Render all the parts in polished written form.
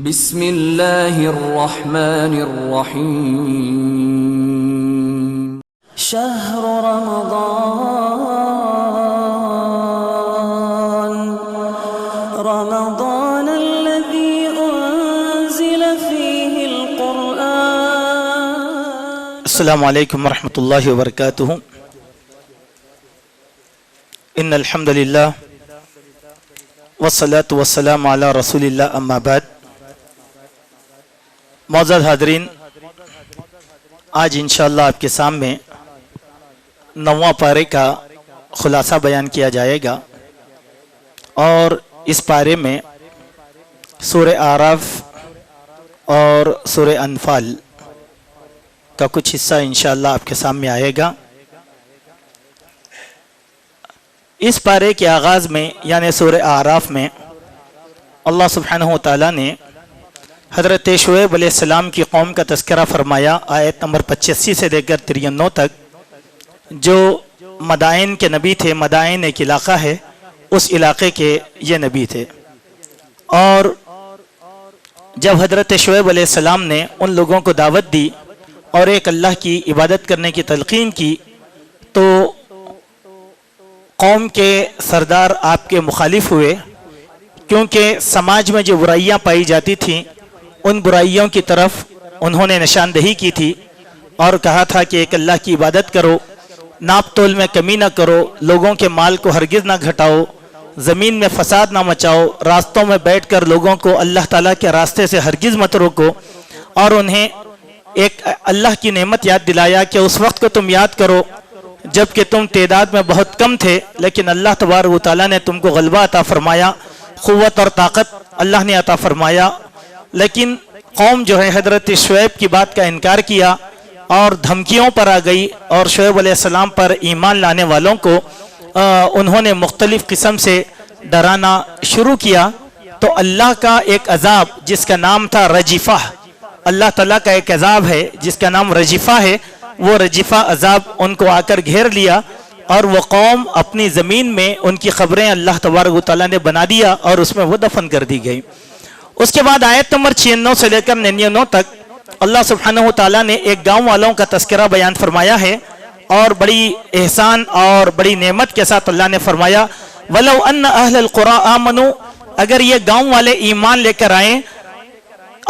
بسم اللہ الرحمن الرحیم شہر رمضان الذي انزل فيه القرآن۔ السلام علیکم ورحمۃ اللہ وبرکاتہ۔ ان الحمد للہ والصلاة والسلام علی رسول اللہ، اما بعد۔ معزز حاضرین، آج انشاءاللہ آپ کے سامنے 9واں پارے کا خلاصہ بیان کیا جائے گا، اور اس پارے میں سورہ اعراف اور سورہ انفال کا کچھ حصہ انشاءاللہ آپ کے سامنے آئے گا۔ اس پارے کے آغاز میں یعنی سورہ اعراف میں اللہ سبحانہ وتعالی نے حضرت شعیب علیہ السلام کی قوم کا تذکرہ فرمایا۔ آیت نمبر 85 سے لے کر 93 تک، جو مدائن کے نبی تھے، مدائن ایک علاقہ ہے، اس علاقے کے یہ نبی تھے، اور جب حضرت شعیب علیہ السلام نے ان لوگوں کو دعوت دی اور ایک اللہ کی عبادت کرنے کی تلقین کی، تو قوم کے سردار آپ کے مخالف ہوئے، کیونکہ سماج میں جو برائیاں پائی جاتی تھیں ان برائیوں کی طرف انہوں نے نشاندہی کی تھی اور کہا تھا کہ ایک اللہ کی عبادت کرو، ناپ تول میں کمی نہ کرو، لوگوں کے مال کو ہرگز نہ گھٹاؤ، زمین میں فساد نہ مچاؤ، راستوں میں بیٹھ کر لوگوں کو اللہ تعالیٰ کے راستے سے ہرگز مت روکو، اور انہیں ایک اللہ کی نعمت یاد دلایا کہ اس وقت کو تم یاد کرو جب کہ تم تعداد میں بہت کم تھے، لیکن اللہ تبارک و تعالیٰ نے تم کو غلبہ عطا فرمایا، قوت اور طاقت اللہ نے عطا فرمایا۔ لیکن قوم جو ہے حضرت شعیب کی بات کا انکار کیا اور دھمکیوں پر آ گئی، اور شعیب علیہ السلام پر ایمان لانے والوں کو انہوں نے مختلف قسم سے ڈرانا شروع کیا۔ تو اللہ کا ایک عذاب جس کا نام تھا رجفہ، اللہ تعالیٰ کا ایک عذاب ہے جس کا نام رجفہ ہے، وہ رجفہ عذاب ان کو آ کر گھیر لیا، اور وہ قوم اپنی زمین میں ان کی قبریں اللہ تبارک و تعالیٰ نے بنا دیا اور اس میں وہ دفن کر دی گئی۔ اس کے بعد آیت نمبر 96 سے لے کر 99 تک اللہ سبحانہ و تعالیٰ نے ایک گاؤں والوں کا تذکرہ بیان فرمایا ہے، اور بڑی احسان اور بڑی نعمت کے ساتھ اللہ نے فرمایا وَلَوْ أَنَّ أَهْلَ الْقُرَىٰ آمَنُوا، اگر یہ گاؤں والے ایمان لے کر آئیں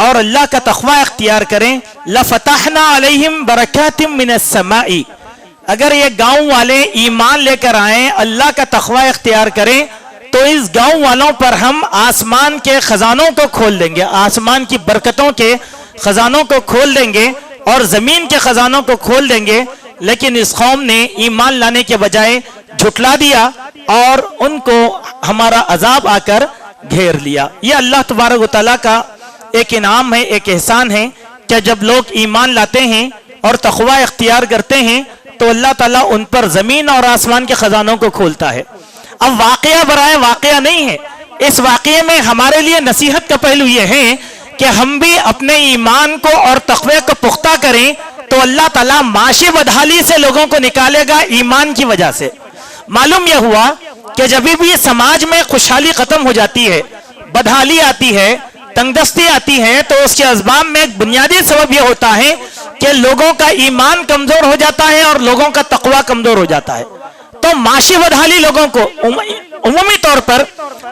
اور اللہ کا تقوی اختیار کریں، لَفَتَحْنَا عَلَيْهِمْ بَرَكَاتٍ مِّنَ السَّمَاءِ، اگر یہ گاؤں والے ایمان لے کر آئیں، اللہ کا تقوی اختیار کریں، تو اس گاؤں والوں پر ہم آسمان کے خزانوں کو کھول دیں گے، آسمان کی برکتوں کے خزانوں کو کھول دیں گے اور زمین کے خزانوں کو کھول دیں گے۔ لیکن اس قوم نے ایمان لانے کے بجائے جھٹلا دیا اور ان کو ہمارا عذاب آ کر گھیر لیا۔ یہ اللہ تبارک و تعالیٰ کا ایک انعام ہے، ایک احسان ہے کہ جب لوگ ایمان لاتے ہیں اور تقوی اختیار کرتے ہیں تو اللہ تعالیٰ ان پر زمین اور آسمان کے خزانوں کو کھولتا ہے۔ اب واقعہ برائے واقعہ نہیں ہے، اس واقعے میں ہمارے لیے نصیحت کا پہلو یہ ہے کہ ہم بھی اپنے ایمان کو اور تقوی کو پختہ کریں، تو اللہ تعالیٰ معاشی بدحالی سے لوگوں کو نکالے گا ایمان کی وجہ سے۔ معلوم یہ ہوا کہ جب بھی سماج میں خوشحالی ختم ہو جاتی ہے، بدحالی آتی ہے، تنگ دستی آتی ہے، تو اس کے اسباب میں ایک بنیادی سبب یہ ہوتا ہے کہ لوگوں کا ایمان کمزور ہو جاتا ہے اور لوگوں کا تقوی کمزور ہو جاتا ہے۔ تو معاشی بدحالی لوگوں کو عمومی طور پر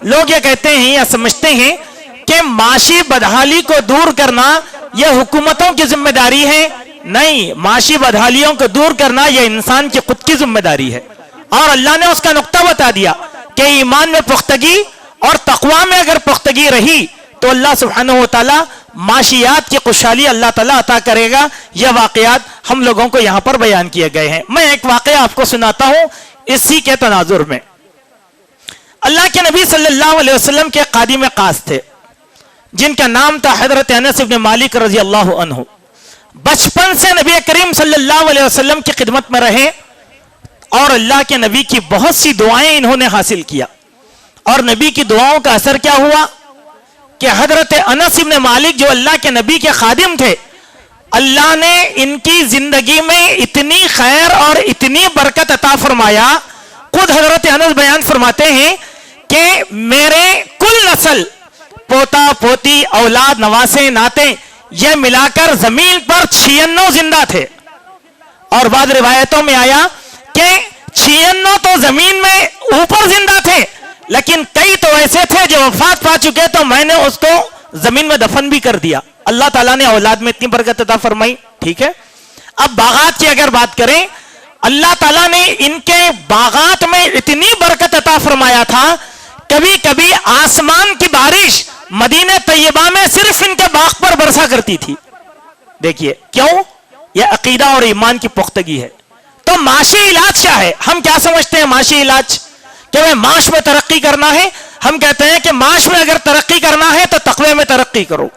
لوگ یہ کہتے ہیں یا سمجھتے ہیں کہ معاشی بدحالی کو دور کرنا یہ حکومتوں کی ذمہ داری ہے۔ نہیں، معاشی بدحالیوں کو دور کرنا یہ انسان کی خود کی ذمہ داری ہے، اور اللہ نے اس کا نقطہ بتا دیا کہ ایمان میں پختگی اور تقوی میں اگر پختگی رہی تو اللہ سبحانہ و تعالیٰ معاشیات کی خوشحالی اللہ تعالیٰ عطا کرے گا۔ یہ واقعات ہم لوگوں کو یہاں پر بیان کیے گئے ہیں۔ میں ایک واقعہ آپ کو سناتا ہوں اسی کے تناظر میں۔ اللہ کے نبی صلی اللہ علیہ وسلم کے قادم خاص تھے جن کا نام تھا حضرت انس بن مالک رضی اللہ عنہ۔ بچپن سے نبی کریم صلی اللہ علیہ وسلم کی خدمت میں رہے، اور اللہ کے نبی کی بہت سی دعائیں انہوں نے حاصل کیا، اور نبی کی دعاؤں کا اثر کیا ہوا کہ حضرت انس بن مالک جو اللہ کے نبی کے خادم تھے، اللہ نے ان کی زندگی میں اتنی خیر اور اتنی برکت عطا فرمایا۔ خود حضرت انس بیان فرماتے ہیں کہ میرے کل نسل پوتا پوتی اولاد نواسے ناتے یہ ملا کر زمین پر 96 زندہ تھے. اور بعض روایتوں میں آیا کہ 96 تو زمین میں اوپر زندہ تھے, لیکن کئی تو ایسے تھے جو وفات پا چکے تو میں نے اس کو زمین میں دفن بھی کر دیا. اللہ تعالیٰ نے اولاد میں اتنی برکت عطا فرمائی. ٹھیک ہے, اب باغات کی اگر بات کریں, اللہ تعالیٰ نے ان کے باغات میں اتنی برکت عطا فرمایا تھا, کبھی کبھی آسمان کی بارش مدینہ طیبہ میں صرف ان کے باغ پر برسا کرتی تھی. دیکھیے کیوں, یہ عقیدہ اور ایمان کی پختگی ہے. تو معاشی علاج کیا ہے؟ ہم کیا سمجھتے ہیں معاشی علاج؟ کہ وہ معاش میں ترقی کرنا ہے. ہم کہتے ہیں کہ معاش میں اگر ترقی کرنا ہے تو تقوی میں ترقی کرو,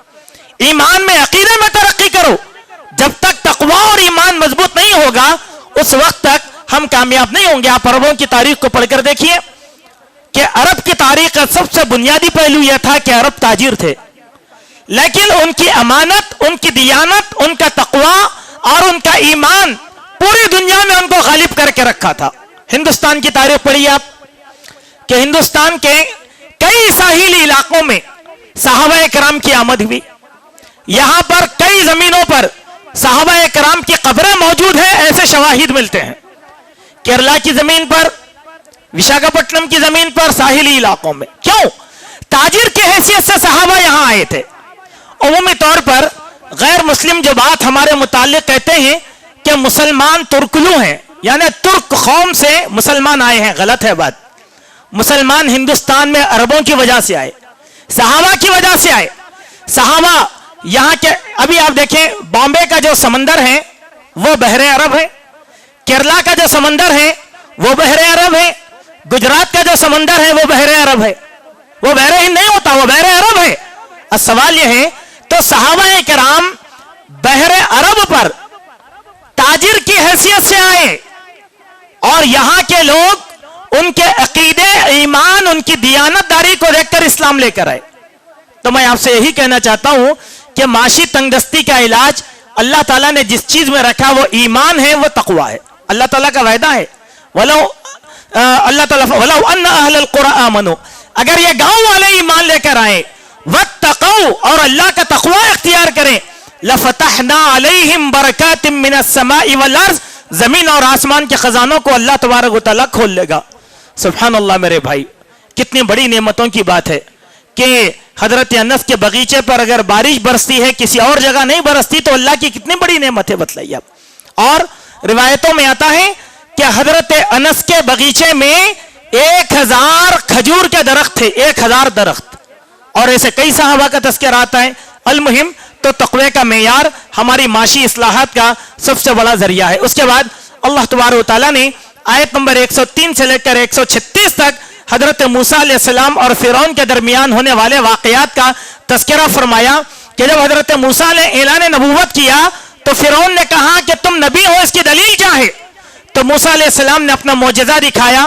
ایمان میں عقیدے میں ترقی کرو. جب تک تقوی اور ایمان مضبوط نہیں ہوگا اس وقت تک ہم کامیاب نہیں ہوں گے. آپ عربوں کی تاریخ کو پڑھ کر دیکھیے کہ عرب کی تاریخ کا سب سے بنیادی پہلو یہ تھا کہ عرب تاجر تھے, لیکن ان کی امانت, ان کی دیانت, ان کا تقوی اور ان کا ایمان پوری دنیا میں ان کو غالب کر کے رکھا تھا. ہندوستان کی تاریخ پڑھیے آپ کہ ہندوستان کے کئی ساحلی علاقوں میں صحابہ کرام کی آمد ہوئی. یہاں پر کئی زمینوں پر صحابہ کرام کی قبریں موجود ہیں, ایسے شواہد ملتے ہیں. کیرلا کی زمین پر, وشاکھاپٹنم کی زمین پر, ساحلی علاقوں میں. کیوں؟ تاجر کی حیثیت سے صحابہ یہاں آئے تھے. عمومی طور پر غیر مسلم جو بات ہمارے متعلق کہتے ہیں کہ مسلمان ترکلو ہیں, یعنی ترک قوم سے مسلمان آئے ہیں. غلط ہے بات. مسلمان ہندوستان میں عربوں کی وجہ سے آئے, صحابہ کی وجہ سے آئے. صحابہ یہاں کے, ابھی آپ دیکھیں بامبے کا جو سمندر ہے وہ بحر عرب ہے, کیرلا کا جو سمندر ہے وہ بحر عرب ہے, گجرات کا جو سمندر ہے وہ بحر عرب ہے. وہ بحر ہند نہیں ہوتا, وہ بحر عرب ہے. اب سوال یہ ہے تو صحابہ کرام بحر عرب پر تاجر کی حیثیت سے آئے اور یہاں کے لوگ ان کے عقیدے, ایمان, ان کی دیانت داری کو دیکھ کر اسلام لے کر آئے. تو میں آپ سے یہی کہنا چاہتا ہوں کہ معاشی تنگ دستی کا علاج اللہ تعالیٰ نے جس چیز میں رکھا وہ ایمان ہے, وہ تقوی ہے. اللہ تعالیٰ کا وعدہ ہے اللہ تعالیٰ وَلَوْ أَنَّ أَهْلَ الْقُرَىٰ آمَنُوا, اگر یہ گاؤں والے ایمان لے کر آئے, وَاتَّقَوْا, اور اللہ کا تقوی اختیار کریں, لَفَتَحْنَا عَلَيْهِمْ بَرَكَاتٍ مِّنَ السَّمَاءِ وَالْأَرْضِ, زمین اور آسمان کے خزانوں کو اللہ تبارک و تعالیٰ کھول لے گا. سبحان اللہ میرے بھائی, کتنی بڑی نعمتوں کی بات ہے کہ حضرت انس کے باغیچے پر اگر بارش برستی ہے, کسی اور جگہ نہیں برستی, تو اللہ کی کتنی بڑی نعمت ہے بتلائیے آپ. اور روایتوں میں آتا ہے کہ حضرت انس کے باغیچے میں 1000 کھجور کے درخت تھے, 1000 درخت, اور ایسے کئی صحابہ کا تذکرہ آتا ہے. المہم تو تقوی کا معیار ہماری معاشی اصلاحات کا سب سے بڑا ذریعہ ہے. اس کے بعد اللہ تبارک و تعالیٰ نے آیت نمبر 103 سے لے کر 136 تک حضرت موسیٰ علیہ السلام اور فرعون کے درمیان ہونے والے واقعات کا تذکرہ فرمایا کہ جب حضرت موسیٰ نے اعلان نبوت کیا تو فرعون نے کہا کہ تم نبی ہو, اس کی دلیل کیا ہے؟ تو موسیٰ علیہ السلام نے اپنا معجزہ دکھایا,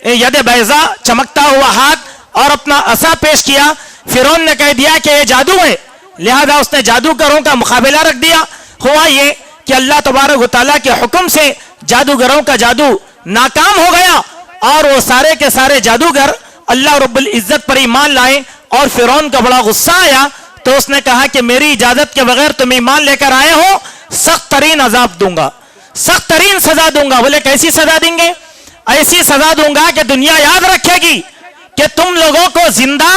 ید بیضا, چمکتا ہوا ہاتھ, اور اپنا عصا پیش کیا. فرعون نے کہہ دیا کہ یہ جادو ہے, لہذا اس نے جادوگروں کا مقابلہ رکھ دیا. ہوا یہ کہ اللہ تبارک و تعالیٰ کے حکم سے جادوگروں کا جادو ناکام ہو گیا, اور وہ سارے کے سارے جادوگر اللہ رب العزت پر ایمان لائے. اور فرعون کا بڑا غصہ آیا تو اس نے کہا کہ میری اجازت کے بغیر تم ایمان لے کر آئے ہو, سخت ترین عذاب دوں گا, سخت ترین سزا دوں گا. بولے کیسی سزا دیں گے؟ ایسی سزا دوں گا کہ دنیا یاد رکھے گی کہ تم لوگوں کو زندہ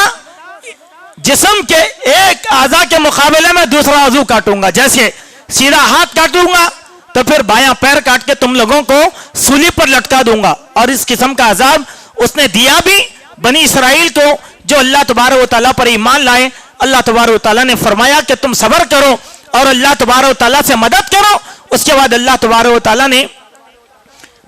جسم کے ایک اعضاء کے مقابلے میں دوسرا عضو کاٹوں گا. جیسے سیدھا ہاتھ کاٹوں گا تو پھر بایاں پیر کاٹ کے تم لوگوں کو سولی پر لٹکا دوں گا. اور اس قسم کا عذاب اس نے دیا بھی بنی اسرائیل کو جو اللہ تبارک و تعالیٰ پر ایمان لائے. اللہ تبارک و تعالیٰ نے فرمایا کہ تم صبر کرو اور اللہ تبارک و تعالیٰ سے مدد کرو. اس کے بعد اللہ تبارک و تعالیٰ نے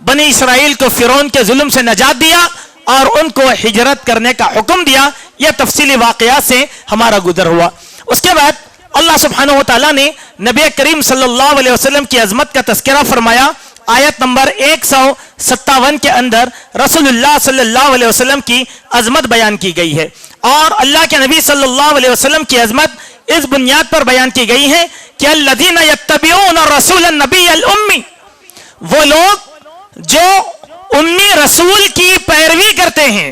بنی اسرائیل کو فرعون کے ظلم سے نجات دیا اور ان کو ہجرت کرنے کا حکم دیا. یہ تفصیلی واقعات سے ہمارا گزر ہوا. اس کے بعد اللہ سبحانہ و تعالیٰ نے نبی کریم صلی اللہ علیہ وسلم کی عظمت کا تذکرہ فرمایا. آیت نمبر 157 کے اندر رسول اللہ صلی اللہ علیہ وسلم کی عظمت بیان کی گئی ہے, اور اللہ کے نبی صلی اللہ علیہ وسلم کی عظمت اس بنیاد پر بیان کی گئی ہے کہ الذین یتبعون الرسول النبی الامی, وہ لوگ جو امی رسول کی پیروی کرتے ہیں.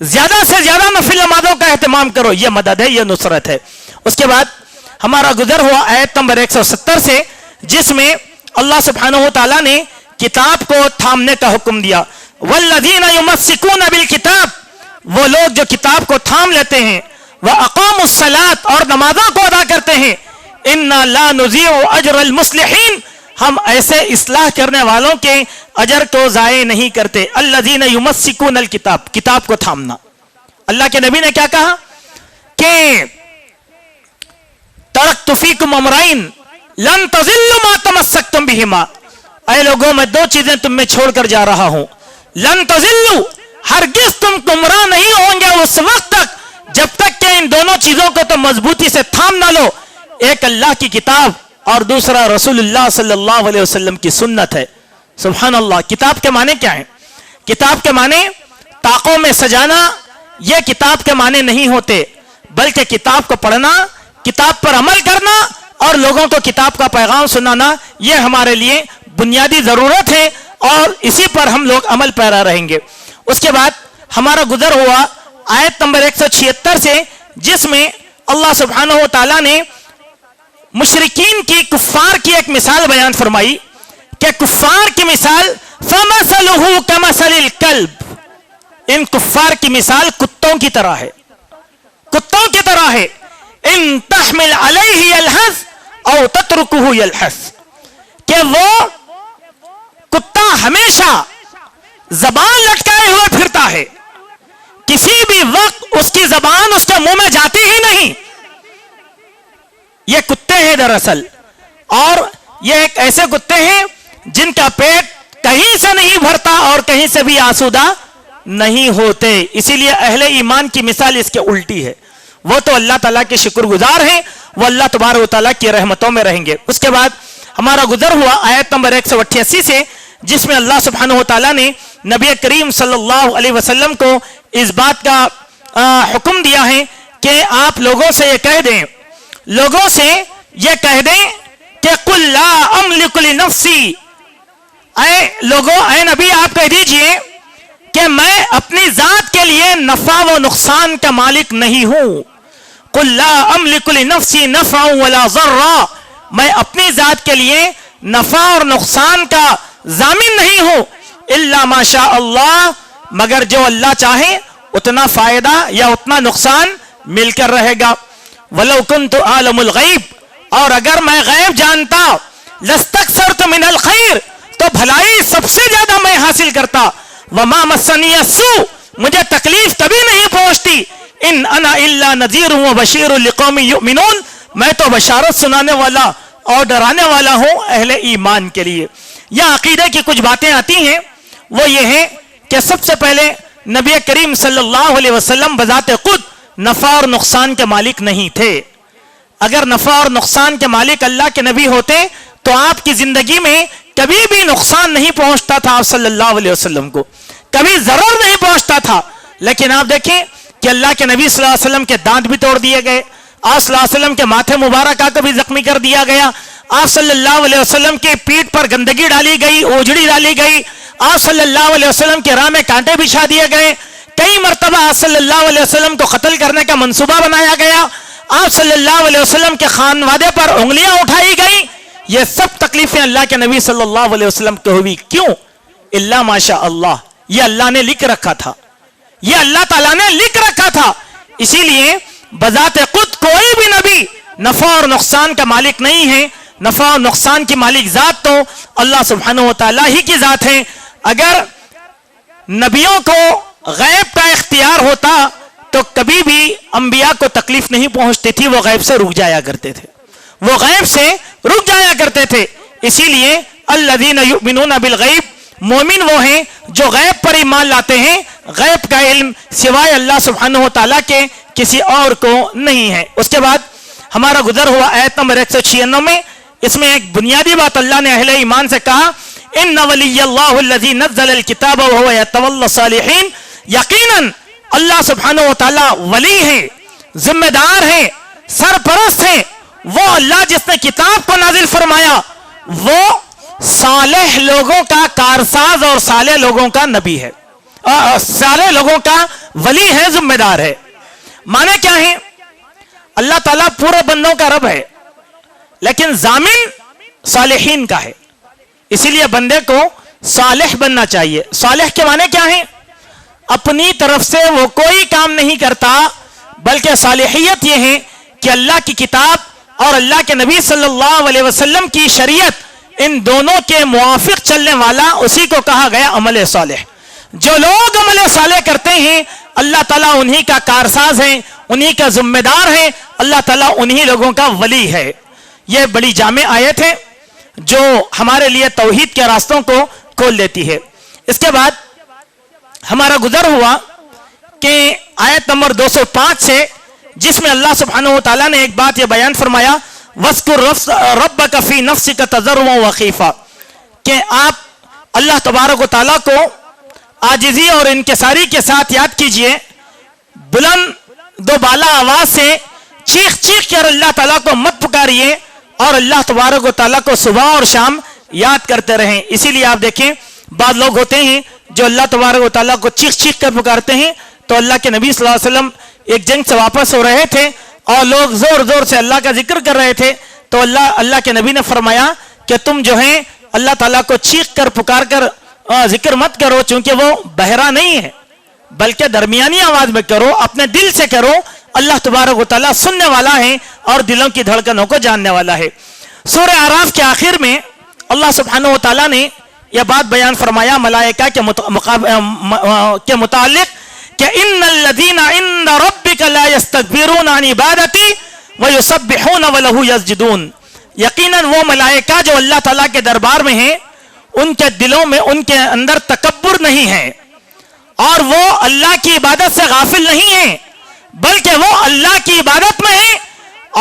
زیادہ سے زیادہ نفل نمازوں کا اہتمام کرو، یہ مدد ہے، یہ نصرت ہے۔ اس کے بعد ہمارا گزر ہوا آیت نمبر 170 سے، جس میں اللہ سبحانہ و تعالیٰ نے کتاب کو تھامنے کا حکم دیا۔ والذین یمسکون بالکتاب، وہ لوگ جو کتاب کو تھام لیتے ہیں، واقاموا الصلاۃ، اور نمازوں کو ادا کرتے ہیں، انا لا نضیع اجر المصلحین، ہم ایسے اصلاح کرنے والوں کے اجر کو ضائع نہیں کرتے۔ الذین یمسکون الکتاب، کتاب کو تھامنا۔ اللہ کے نبی نے کیا کہا کہ ترکت فیکم امرین لن تضلوا ما تمسکتم بہما، اے لوگوں میں دو چیزیں تم میں چھوڑ کر جا رہا ہوں، لن تضلوا، ہرگز تم گمراہ نہیں ہوں گے اس وقت تک جب تک کہ ان دونوں چیزوں کو تم مضبوطی سے تھام نہ لو، ایک اللہ کی کتاب اور دوسرا رسول اللہ صلی اللہ علیہ وسلم کی سنت ہے۔ سبحان اللہ۔ کتاب کے معنی کیا ہیں؟ کتاب کے معنی طاقوں میں سجانا، یہ کتاب کے معنی نہیں ہوتے، بلکہ کتاب کو پڑھنا، کتاب پر عمل کرنا اور لوگوں کو کتاب کا پیغام سنانا، یہ ہمارے لیے بنیادی ضرورت ہے اور اسی پر ہم لوگ عمل پیرا رہیں گے۔ اس کے بعد ہمارا گزر ہوا آیت نمبر 176 سے، جس میں اللہ سبحانہ و تعالیٰ نے مشرکین کی، کفار کی ایک مثال بیان فرمائی کہ کفار کی مثال فَمَثَلُهُ كَمَثَلِ الْكَلْبِ، ان کفار کی مثال کتوں کی طرح ہے، کتوں کی طرح ہے۔ ان تحمل علیہ یلحظ او تترکہ یلحظ، کہ وہ کتا ہمیشہ زبان لٹکائے ہوئے پھرتا ہے، کسی بھی وقت اس کی زبان اس کے منہ میں جاتی ہی نہیں۔ یہ کتے ہیں دراصل، اور یہ ایک ایسے کتے ہیں جن کا پیٹ کہیں سے نہیں بھرتا اور کہیں سے بھی آسودہ نہیں ہوتے، اسی لیے اہل ایمان کی مثال اس کے الٹی ہے۔ وہ تو اللہ تعالیٰ کے شکر گزار ہیں، وہ اللہ تبارک و تعالیٰ کی رحمتوں میں رہیں گے۔ اس کے بعد ہمارا گزر ہوا آیت نمبر 188 سے، جس میں اللہ سبحانہ و تعالیٰ نے نبی کریم صلی اللہ علیہ وسلم کو اس بات کا حکم دیا ہے کہ آپ لوگوں سے یہ کہہ دیں، لوگوں سے یہ کہہ دیں کہ قل لا املک لنفسی، اے لوگوں، اے نبی آپ کہہ دیجئے کہ میں اپنی ذات کے لیے نفع و نقصان کا مالک نہیں ہوں۔ قل لا املک لنفسی نفعا ولا ضرا، میں اپنی ذات کے لیے نفع اور نقصان کا ضامن نہیں ہوں، الا ما شاء اللہ، مگر جو اللہ چاہے اتنا فائدہ یا اتنا نقصان مل کر رہے گا۔ ولو کنت عالم الغیب، اور اگر میں غیب جانتا، لستکثرت من الخیر، تو بھلائی سب سے زیادہ میں حاصل کرتا۔ وما مسنی السوء، مجھے تکلیف کبھی نہیں پہنچتی۔ ان انا الا نذیر وبشیر لقوم یؤمنون، میں تو بشارت سنانے والا اور ڈرانے والا ہوں اہل ایمان کے لیے۔ یہ عقیدے کی کچھ باتیں آتی ہیں، وہ یہ ہے کہ سب سے پہلے نبی کریم صلی اللہ علیہ وسلم بذات خود نفع اور نقصان کے مالک نہیں تھے۔ اگر نفع اور نقصان کے مالک اللہ کے نبی ہوتے تو آپ کی زندگی میں کبھی بھی نقصان نہیں پہنچتا تھا، آپ صلی اللہ علیہ وسلم کو کبھی ضرر نہیں پہنچتا تھا۔ لیکن آپ دیکھیں کہ اللہ کے نبی صلی اللہ علیہ وسلم کے دانت بھی توڑ دیے گئے، آپ صلی اللہ علیہ وسلم کے ماتھے مبارکہ کو بھی زخمی کر دیا گیا، آپ صلی اللہ علیہ وسلم کے پیٹھ پر گندگی ڈالی گئی، اوجڑی ڈالی گئی، آپ صلی اللہ علیہ وسلم کے راہ میں کانٹے بچھا دیے گئے، کئی مرتبہ آپ صلی اللہ علیہ وسلم کو قتل کرنے کا منصوبہ بنایا گیا، آپ صلی اللہ علیہ وسلم کے خانوادے پر انگلیاں اٹھائی گئی۔ یہ سب تکلیفیں اللہ کے نبی صلی اللہ علیہ وسلم کو ہوئی، کیوں؟ الا ماشاء اللہ، یہ اللہ نے لکھ رکھا تھا، یہ اللہ تعالیٰ نے لکھ رکھا تھا۔ اسی لیے بذات خود کوئی بھی نبی نفع اور نقصان کا مالک نہیں ہے، نفع اور نقصان کی مالک ذات تو اللہ سبحانہ و تعالیٰ ہی کی ذات ہے۔ اگر نبیوں کو غیب کا اختیار ہوتا تو کبھی بھی انبیاء کو تکلیف نہیں پہنچتی تھی، وہ غیب سے رک جایا کرتے تھے، وہ غیب سے رک جایا کرتے تھے۔ اسی لیے الذین یؤمنون بالغیب، مومن وہ ہیں جو غیب پر ایمان لاتے ہیں، غیب کا علم سوائے اللہ سبحانہ و تعالیٰ کے کسی اور کو نہیں ہے۔ اس کے بعد ہمارا گزر ہوا آیت نمبر 196 میں، اس میں ایک بنیادی بات اللہ نے اہل ایمان سے کہا، ان ولی اللہ الذی نزل الکتاب وهو یتولی الصالحین، یقیناً اللہ سبحانہ و تعالیٰ ولی ہے، ذمہ دار ہے، سرپرست ہے، وہ اللہ جس نے کتاب کو نازل فرمایا، وہ صالح لوگوں کا کارساز اور صالح لوگوں کا نبی ہے، سارے لوگوں کا ولی ہے، ذمہ دار ہے۔ معنی کیا ہے؟ اللہ تعالیٰ پورے بندوں کا رب ہے، لیکن ضامن صالحین کا ہے، اسی لیے بندے کو صالح بننا چاہیے۔ صالح کے معنی کیا ہے؟ اپنی طرف سے وہ کوئی کام نہیں کرتا، بلکہ صالحیت یہ ہے کہ اللہ کی کتاب اور اللہ کے نبی صلی اللہ علیہ وسلم کی شریعت، ان دونوں کے موافق چلنے والا، اسی کو کہا گیا عمل صالح۔ جو لوگ عمل صالح کرتے ہیں اللہ تعالیٰ انہی کا کارساز ہے، انہی کا ذمہ دار ہے، اللہ تعالیٰ انہی لوگوں کا ولی ہے۔ یہ بڑی جامع آیت ہے جو ہمارے لیے توحید کے راستوں کو کھول دیتی ہے۔ اس کے بعد ہمارا گزر ہوا کہ آیت نمبر 205 سے، جس میں اللہ سبحانہ و تعالیٰ نے ایک بات یہ بیان فرمایا، وَاذْكُرْ رَبَّكَ فِي نَفْسِكَ تَضَرُّعًا وَخِيفًا، کہ آپ اللہ تبارک و تعالیٰ کو عاجزی اور انکساری کے ساتھ یاد کیجئے، بلند و بالا آواز سے چیخ چیخ کر اللہ تعالیٰ کو مت پکاریے، اور اللہ تبارک و تعالیٰ کو صبح اور شام یاد کرتے رہیں۔ اسی لیے آپ دیکھیں بعض لوگ ہوتے ہیں جو اللہ تبارک و تعالیٰ کو چیخ چیخ کر پکارتے ہیں، تو اللہ کے نبی صلی اللہ علیہ وسلم ایک جنگ سے واپس ہو رہے تھے اور لوگ زور زور سے اللہ کا ذکر کر رہے تھے، تو اللہ کے نبی نے فرمایا کہ تم جو ہیں اللہ تعالیٰ کو چیخ کر پکار کر ذکر مت کرو، چونکہ وہ بہرا نہیں ہے، بلکہ درمیانی آواز میں کرو، اپنے دل سے کرو، اللہ تبارک و تعالیٰ سننے والا ہے اور دلوں کی دھڑکنوں کو جاننے والا ہے۔ سورہ اعراف کے آخر میں اللہ سبحانہ و تعالیٰ نے یہ بات بیان فرمایا ملائکہ کے متعلق کہ ان الذین عند ربک لا یستکبرون عن عبادتی ویسبحون وله یسجدون، یقیناً وہ ملائکہ جو اللہ تعالیٰ کے دربار میں ہیں، ان کے دلوں میں، ان کے اندر تکبر نہیں ہے، اور وہ اللہ کی عبادت سے غافل نہیں ہیں، بلکہ وہ اللہ کی عبادت میں ہیں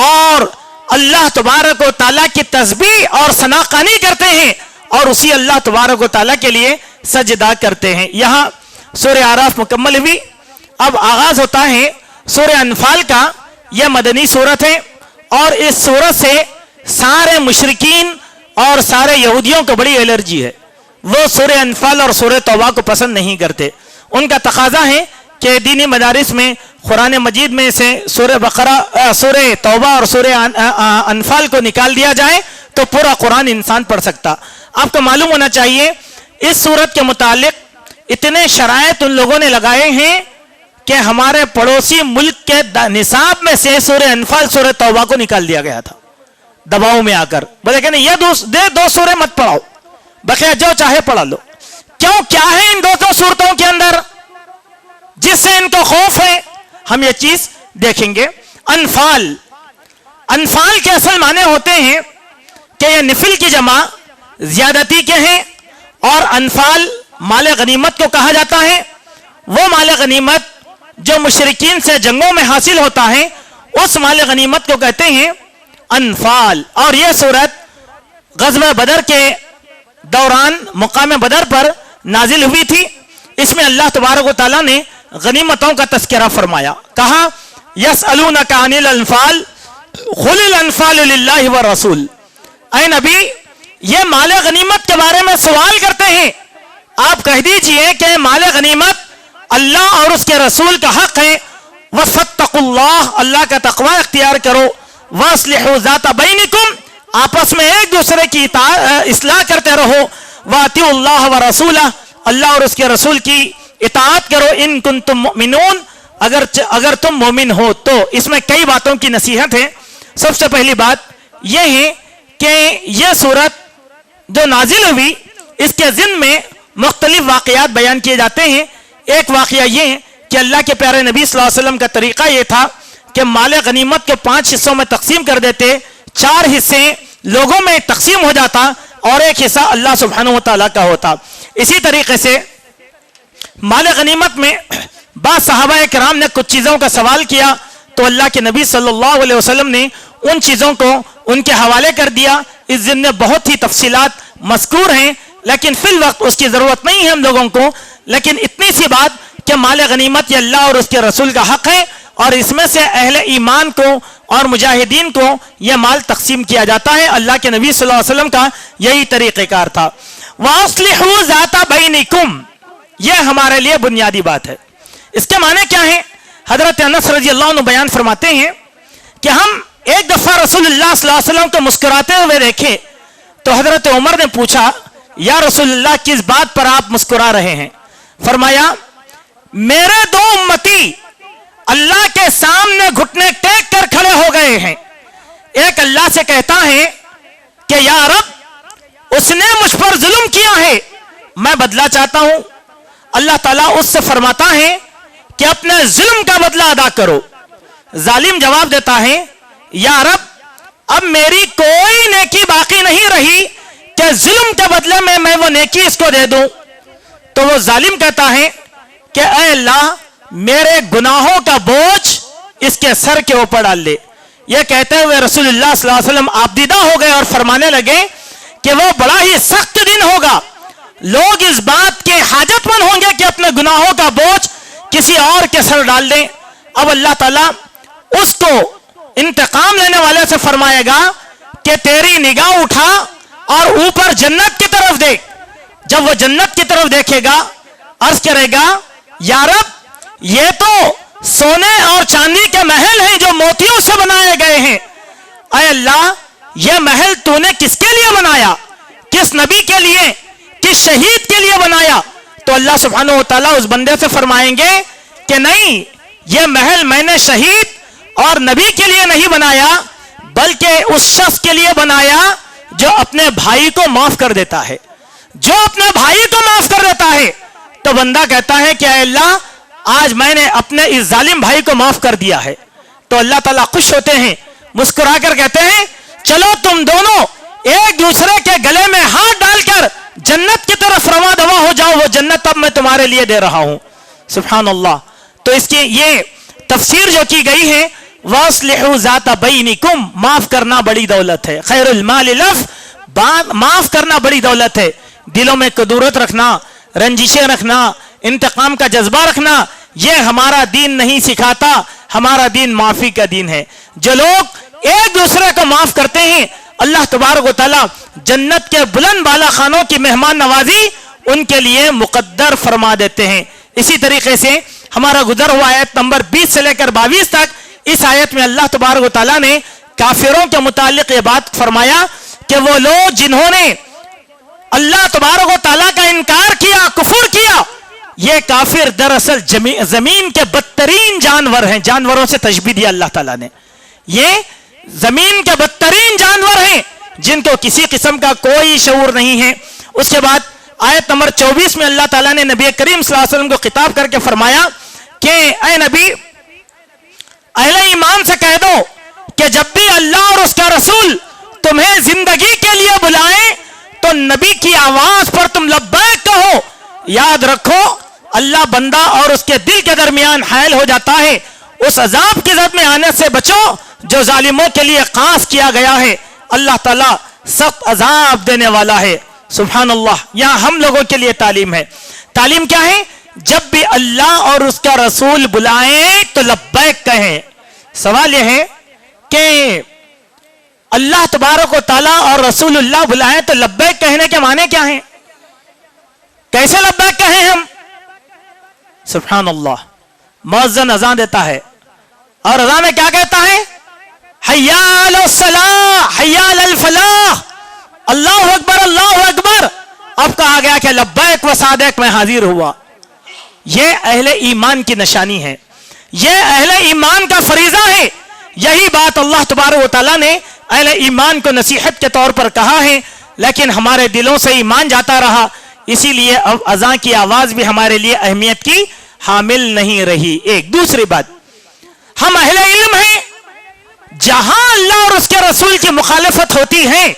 اور اللہ تبارک و تعالیٰ کی تسبیح اور ثناءخوانی کرتے ہیں، اور اسی اللہ تبارک و تعالیٰ کے لیے سجدہ کرتے ہیں۔ یہاں سورہ اعراف مکمل ہوئی، اب آغاز ہوتا ہے سورہ انفال کا۔ یہ مدنی سورت ہے، اور اس سورت سے سارے مشرکین اور سارے یہودیوں کو بڑی الرجی ہے، وہ سورہ انفال اور سورہ توبہ کو پسند نہیں کرتے۔ ان کا تقاضا ہے کہ دینی مدارس میں قرآن مجید میں سے سورہ بقرہ، سورہ توبہ اور سورہ انفال کو نکال دیا جائے تو پورا قرآن انسان پڑھ سکتا۔ آپ کو معلوم ہونا چاہیے اس سورت کے متعلق اتنے شرائط ان لوگوں نے لگائے ہیں کہ ہمارے پڑوسی ملک کے نصاب میں سے سورہ انفال سورہ توبہ کو نکال دیا گیا تھا دباؤ میں آ کر، بولے کہ نہیں یہ دو سورے مت پڑھاؤ، بقیہ جو چاہے پڑھا لو۔ کیوں؟ کیا ہے ان دو سورتوں کے اندر جس سے ان کو خوف ہے؟ ہم یہ چیز دیکھیں گے۔ انفال کے اصل معنی ہوتے ہیں کہ یہ نفل کی جمع زیادتی کے ہیں، اور انفال مال غنیمت کو کہا جاتا ہے، وہ مال غنیمت جو مشرکین سے جنگوں میں حاصل ہوتا ہے اس مال غنیمت کو کہتے ہیں انفال۔ اور یہ سورت غزوہ بدر کے دوران مقام بدر پر نازل ہوئی تھی۔ اس میں اللہ تبارک و تعالیٰ نے غنیمتوں کا تذکرہ فرمایا، کہا یسألونک عن الانفال قل الانفال للہ والرسول، اے نبی یہ مال غنیمت کے بارے میں سوال کرتے ہیں، آپ کہہ دیجئے کہ مال غنیمت اللہ اور اس کے رسول کا حق ہے، وَفَاتَّقُوا اللَّهَ، اللہ کا تقوی اختیار کرو، وَأَصْلِحُوا ذَاتَ بَيْنِكُمْ، آپس میں ایک دوسرے کی اصلاح کرتے رہو، وَأَطِیعُوا اللَّهَ وَرَسُولَهُ، اللہ اور اس کے رسول کی اطاعت کرو، ان کنتم مؤمنون، اگر تم مومن ہو تو۔ اس میں کئی باتوں کی نصیحت ہے۔ سب سے پہلی بات یہ ہے کہ یہ سورت جو نازل ہوئی اس کے ضمن میں مختلف واقعات بیان کیے جاتے ہیں۔ ایک واقعہ یہ ہے کہ اللہ کے پیارے نبی صلی اللہ علیہ وسلم کا طریقہ یہ تھا کہ مال غنیمت کو 5 حصوں میں تقسیم کر دیتے، 4 حصے لوگوں میں تقسیم ہو جاتا اور ایک حصہ اللہ سبحانہ و تعالیٰ کا ہوتا۔ اسی طریقے سے مال غنیمت میں بعض صحابہ کرام نے کچھ چیزوں کا سوال کیا تو اللہ کے نبی صلی اللہ علیہ وسلم نے ان چیزوں کو ان کے حوالے کر دیا۔ اس ضمن میں بہت ہی تفصیلات مذکور ہیں، لیکن فی الوقت اس کی ضرورت نہیں ہے ہم لوگوں کو، لیکن اتنی سی بات کہ مال غنیمت یہ اللہ اور اس کے رسول کا حق ہے، اور اس میں سے اہل ایمان کو اور مجاہدین کو یہ مال تقسیم کیا جاتا ہے۔ اللہ کے نبی صلی اللہ علیہ وسلم کا یہی طریقہ کار تھا۔ وَأَصْلِحُوا ذَاتَ بَيْنِكُمْ، یہ ہمارے لیے بنیادی بات ہے. اس کے معنی کیا ہے؟ حضرت انس رضی اللہ عنہ بیان فرماتے ہیں کہ ہم ایک دفعہ رسول اللہ صلی اللہ علیہ وسلم کو مسکراتے ہوئے دیکھے تو حضرت عمر نے پوچھا یا رسول اللہ کس بات پر آپ مسکرا رہے ہیں؟ فرمایا میرے دو امتی اللہ کے سامنے گھٹنے ٹیک کر کھڑے ہو گئے ہیں. ایک اللہ سے کہتا ہے کہ یا رب اس نے مجھ پر ظلم کیا ہے، میں بدلہ چاہتا ہوں. اللہ تعالیٰ اس سے فرماتا ہے کہ اپنے ظلم کا بدلہ ادا کرو. ظالم جواب دیتا ہے یا رب اب میری کوئی نیکی باقی نہیں رہی کہ ظلم کے بدلے میں وہ نیکی اس کو دے دوں. تو وہ ظالم کہتا ہے کہ اے اللہ میرے گناہوں کا بوجھ اس کے سر کے اوپر ڈال لے. یہ کہتے ہوئے رسول اللہ صلی اللہ علیہ وسلم آبدیدہ ہو گئے اور فرمانے لگے کہ وہ بڑا ہی سخت دن ہوگا، لوگ اس بات کے حاجت مند ہوں گے کہ اپنے گناہوں کا بوجھ کسی اور کے سر ڈال دیں. اب اللہ تعالیٰ اس کو انتقام لینے والے سے فرمائے گا کہ تیری نگاہ اٹھا اور اوپر جنت کی طرف دیکھ. جب وہ جنت کی طرف دیکھے گا عرض کرے گا یا رب یہ تو سونے اور چاندی کے محل ہیں جو موتیوں سے بنائے گئے ہیں. اے اللہ یہ محل تو نے کس کے لیے بنایا؟ کس نبی کے لیے، کس شہید کے لیے بنایا؟ تو اللہ سبحانہ و تعالیٰ اس بندے سے فرمائیں گے کہ نہیں، یہ محل میں نے شہید اور نبی کے لیے نہیں بنایا بلکہ اس شخص کے لیے بنایا جو اپنے بھائی کو معاف کر دیتا ہے. جو اپنے بھائی کو معاف کر دیتا ہے تو بندہ کہتا ہے کہ اے اللہ آج میں نے اپنے اس ظالم بھائی کو معاف کر دیا ہے. تو اللہ تعالیٰ خوش ہوتے ہیں، مسکرا کر کہتے ہیں چلو تم دونوں ایک دوسرے کے گلے میں ہاتھ ڈال کر جنت کی طرف رواں دواں ہو جاؤ، وہ جنت اب میں تمہارے لیے دے رہا ہوں. سبحان اللہ. تو اس کی یہ تفسیر جو کی گئی ہے وَأَصْلِحُوا ذَاتَ بَيْنِكُمْ، معاف کرنا بڑی دولت ہے. خیر المال لف، معاف کرنا بڑی دولت ہے. دلوں میں کدورت رکھنا، رنجشیں رکھنا، انتقام کا جذبہ رکھنا، یہ ہمارا دین نہیں سکھاتا. ہمارا دین معافی کا دین ہے. جو لوگ ایک دوسرے کو معاف کرتے ہیں اللہ تبارک و تعالیٰ جنت کے بلند بالا خانوں کی مہمان نوازی ان کے لیے مقدر فرما دیتے ہیں. اسی طریقے سے ہمارا گزر ہوا آیت نمبر 20 سے لے کر 22 تک، اس آیت میں اللہ تبارک و تعالیٰ نے کافروں کے متعلق یہ بات فرمایا کہ وہ لوگ جنہوں نے اللہ تبارک و تعالیٰ کا انکار کیا، کفر کیا، یہ کافر دراصل زمین کے بدترین جانور ہیں. جانوروں سے تشبیہ دیا اللہ تعالیٰ نے. یہ زمین کے بدترین جانور ہیں جن کو کسی قسم کا کوئی شعور نہیں ہے. اس کے بعد آیت نمبر 24 میں اللہ تعالیٰ نے نبی کریم صلی اللہ علیہ وسلم کو خطاب کر کے فرمایا کہ اے نبی اہل ایمان سے کہہ دو کہ جب بھی اللہ اور اس کا رسول تمہیں زندگی کے لیے بلائیں تو نبی کی آواز پر تم لبیک کہو. یاد رکھو اللہ بندہ اور اس کے دل کے درمیان حائل ہو جاتا ہے. اس عذاب کی زد میں آنے سے بچو جو ظالموں کے لیے خاص کیا گیا ہے. اللہ تعالیٰ سخت عذاب دینے والا ہے. سبحان اللہ. یہاں ہم لوگوں کے لیے تعلیم ہے. تعلیم کیا ہے؟ جب بھی اللہ اور اس کا رسول بلائیں تو لبیک کہیں. سوال یہ ہے کہ اللہ تبارک و تعالیٰ اور رسول اللہ بلائیں تو لبیک کہنے کے معنی کیا ہیں؟ کیسے لبیک کہیں ہم؟ سبحان اللہ. مؤذن اذان دیتا ہے اور اذان میں کیا کہتا ہے؟ حی علی الصلاۃ، حی علی الفلاح، اللہ اکبر اللہ اکبر. اب کہا گیا کہ لبیک و صادق میں حاضر ہوا. یہ اہل ایمان کی نشانی ہے، یہ اہل ایمان کا فریضہ ہے. یہی بات اللہ تبارک و تعالیٰ نے اہل ایمان کو نصیحت کے طور پر کہا ہے، لیکن ہمارے دلوں سے ایمان جاتا رہا، اسی لیے اب اذان کی آواز بھی ہمارے لیے اہمیت کی حامل نہیں رہی. ایک دوسری بات، ہم اہل علم ہیں. جہاں اللہ اور اس کے رسول کی مخالفت ہوتی ہے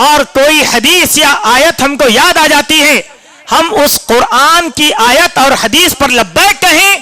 اور کوئی حدیث یا آیت ہم کو یاد آ جاتی ہے، ہم اس قرآن کی آیت اور حدیث پر لبیک کہیں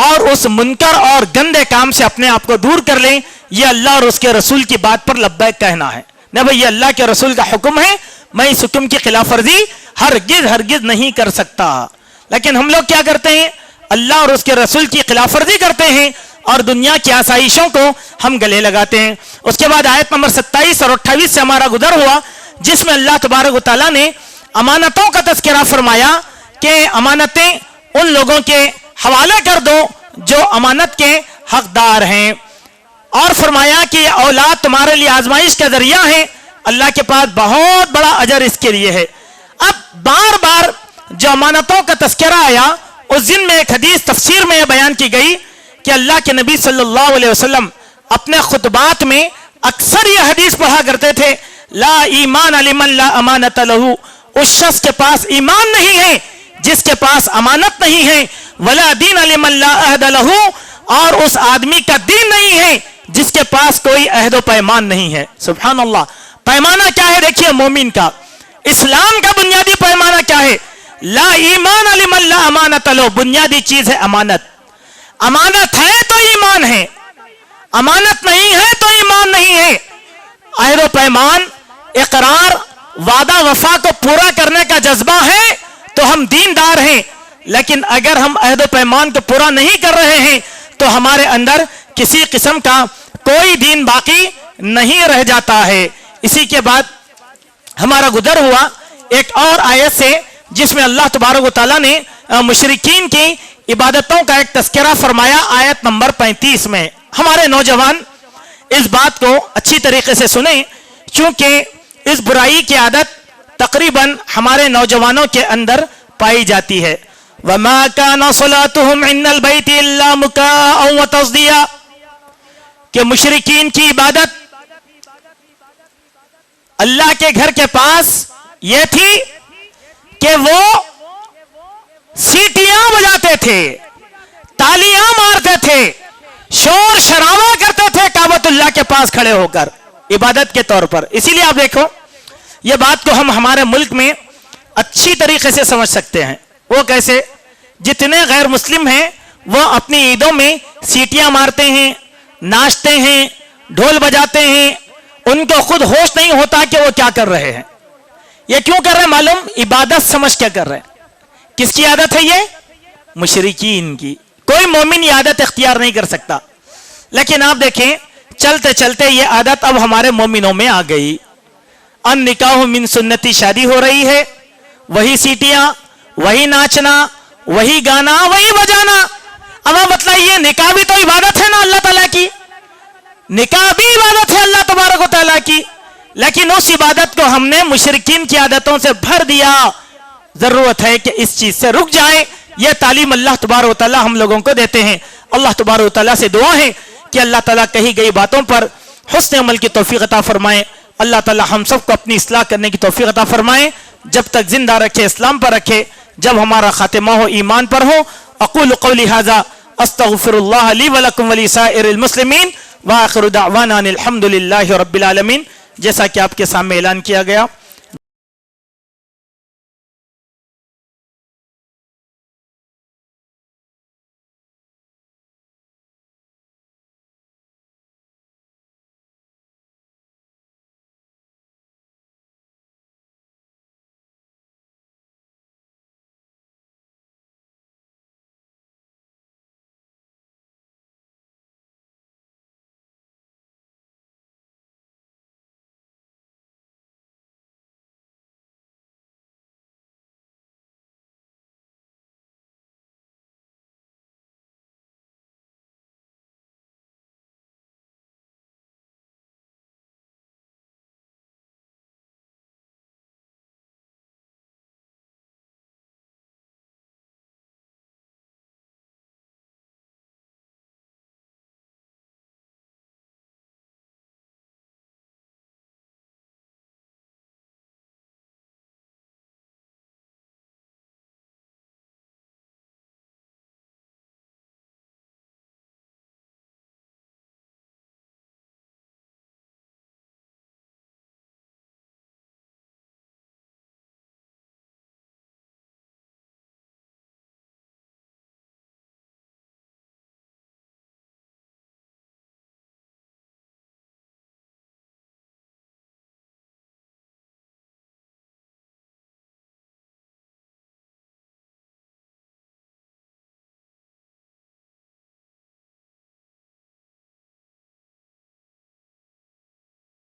اور اس منکر اور گندے کام سے اپنے آپ کو دور کر لیں. یہ اللہ اور اس کے رسول کی بات پر لبیک کہنا ہے. نہ بھئی یہ اللہ کے رسول کا حکم ہے، میں اس حکم کی خلاف ورزی ہرگز نہیں کر سکتا. لیکن ہم لوگ کیا کرتے ہیں؟ اللہ اور اس کے رسول کی خلاف ورزی کرتے ہیں اور دنیا کی آسائشوں کو ہم گلے لگاتے ہیں. اس کے بعد آیت نمبر 27 اور 28 سے ہمارا گزر ہوا، جس میں اللہ تبارک و تعالیٰ نے امانتوں کا تذکرہ فرمایا کہ امانتیں ان لوگوں کے حوالے کر دو جو امانت کے حقدار ہیں، اور فرمایا کہ یہ اولاد تمہارے لیے آزمائش کا ذریعہ ہے، اللہ کے پاس بہت بڑا اجر اس کے لیے ہے۔ اب بار بار جو امانتوں کا تذکرہ آیا، اس دن میں ایک حدیث تفسیر میں یہ بیان کی گئی کہ اللہ کے نبی صلی اللہ علیہ وسلم اپنے خطبات میں اکثر یہ حدیث پڑھا کرتے تھے، لا ایمان لمن لا امانت لہو، اس شخص کے پاس ایمان نہیں ہے جس کے پاس امانت نہیں ہے، ولا دین لمن لا عہد لہو، اور اس آدمی کا دین نہیں ہے جس کے پاس کوئی عہد و پیمان نہیں ہے۔ سبحان اللہ، پیمانہ کیا ہے؟ دیکھیے مومن کا، اسلام کا بنیادی پیمانہ کیا ہے؟ لا ایمان لمن لا امانت لہو، بنیادی چیز ہے امانت۔ امانت ہے تو ایمان ہے، امانت نہیں ہے تو ایمان نہیں ہے۔ عہد و پیمان، اقرار، وعدہ وفا کو پورا کرنے کا جذبہ ہے تو ہم دیندار ہیں، لیکن اگر ہم عہد و پیمان کو پورا نہیں کر رہے ہیں تو ہمارے اندر کسی قسم کا کوئی دین باقی نہیں رہ جاتا ہے۔ اسی کے بعد ہمارا گزر ہوا ایک اور آیت سے جس میں اللہ تبارک و تعالیٰ نے مشرکین کی عبادتوں کا ایک تذکرہ فرمایا، آیت نمبر 35 میں۔ ہمارے نوجوان اس بات کو اچھی طریقے سے سنیں، چونکہ اس برائی کی عادت تقریباً ہمارے نوجوانوں کے اندر پائی جاتی ہے۔ وَمَا كَانَ صَلَاتُهُمْ عِنْدَ الْبَيْتِ إِلَّا مُكَاءً وَتَصْدِيًا، کہ مشرکین کی عبادت اللہ کے گھر کے پاس یہ تھی کہ وہ سیٹیاں بجاتے تھے، تالیاں مارتے تھے، شور شرابہ کرتے تھے کعبۃ اللہ کے پاس کھڑے ہو کر عبادت کے طور پر۔ اسی لیے آپ دیکھو یہ بات کو ہم ہمارے ملک میں اچھی طریقے سے سمجھ سکتے ہیں۔ وہ کیسے؟ جتنے غیر مسلم ہیں وہ اپنی عیدوں میں سیٹیاں مارتے ہیں، ناچتے ہیں، ڈھول بجاتے ہیں، ان کو خود ہوش نہیں ہوتا کہ وہ کیا کر رہے ہیں۔ یہ کیوں کر رہے ہیں معلوم؟ عبادت سمجھ کے کر رہے ہیں۔ کس کی عادت ہے یہ؟ مشرکین کی۔ کوئی مومن یہ عادت اختیار نہیں کر سکتا، لیکن آپ دیکھیں چلتے چلتے یہ عادت اب ہمارے مومنوں میں آ گئی۔ ان نکاح من سنتی، شادی ہو رہی ہے، وہی سیٹیاں، وہی ناچنا، وہی گانا، وہی بجانا۔ اب آپ بتلائیے، نکاح بھی تو عبادت ہے نا اللہ تعالیٰ کی، نکاح بھی عبادت ہے اللہ تبارک و تعالیٰ کی، لیکن اس عبادت کو ہم نے مشرکین کی عادتوں سے بھر دیا۔ ضرورت ہے کہ اس چیز سے رک جائیں۔ یہ تعلیم اللہ تبارک و تعالیٰ ہم لوگوں کو دیتے ہیں۔ اللہ تبارک و تعالیٰ سے دعا ہے کہ اللہ تعالیٰ کہی گئی باتوں پر حسن عمل کی توفیق عطا فرمائیں۔ اللہ تعالیٰ ہم سب کو اپنی اصلاح کرنے کی توفیق عطا فرمائیں، جب تک زندہ رکھے، اسلام پر رکھے، جب ہمارا خاتمہ ہو ایمان پر ہو۔ اقول قولی ھذا استغفر اللہ لی ولکم ولسائر المسلمین وآخر دعوانا الحمد للہ رب العالمین۔ جیسا کہ آپ کے سامنے اعلان کیا گیا